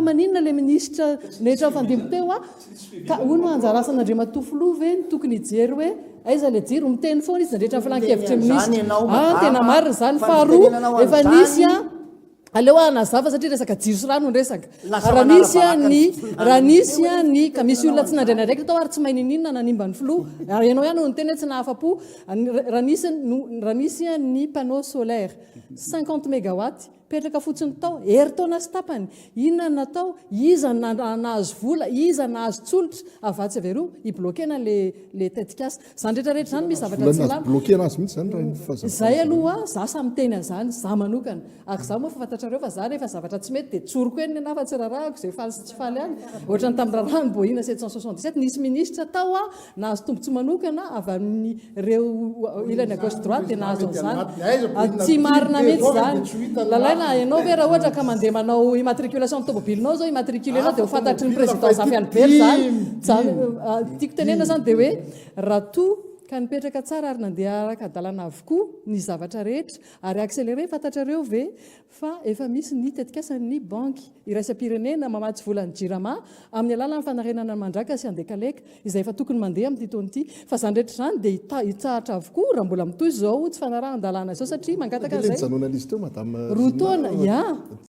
maninona le ministra netra fandimby teo ka hono anjara asan'andre matofoloha ve ny tokony hijery hoe aiza le jiro miteny foana izy nandretra filan-kevitra ministra tena marina zany faharoa efa nisy aleo anazava satria resaka jiro sy rano resaka raha nisy ny ka misy olona tsy nandraina ndraiky tao ary tsy mahay ninina nanimba ny filoha ary ianao ihany no teny hoe tsy nahafa-po raha nisy ny panneau solaire 50 mégawatt petraka fotsiny tao heritaona sy tapany inona natao iza nahazo vola iza nahazo tsolotra avatsy averoa ibloquena le tetikasa zany rehetrarehetra zany misy zavatra tsy lamy zay aloha za samy teny an'izany za manokana ary za moa fa fantatrareo fa za rehefa zavatra tsy mety dia tsoroko eny na fa tsy rarahako zay faly sy tsy faly any ohatrany tamin'ny raharaha ny boina 777 nisy ministra tao nahazo tombontsoa manokana avy amin'ny reo ilany à gauche droite dia nahazo an'izany tsy marina mety zany ianao ve raha ohatra ka mandeha manao immatriculation ny tomobilinao zao immatriculenao dia ho fantatry ny président Zafiany Bery zany tiako tenena zany dia hoe raha toa ka nipetraka tsara ary nandeha araka dalana avokoa ny zavatra rehetra ary accéléré fantatrareo ve fa efa misy ny tetikasan'ny banky iraisam-pirenena mamatsy volan'ny jirama amin'ny alalan'ny fanarenana mandraka sy andekaleka izay efa tokony mandeha amin'ny titony ity fa zany rehetra zany dia hitsahatra avokoa raha mbola mitoy zao tsy fanarahan-dalàna zao satria mangataka zay roa taona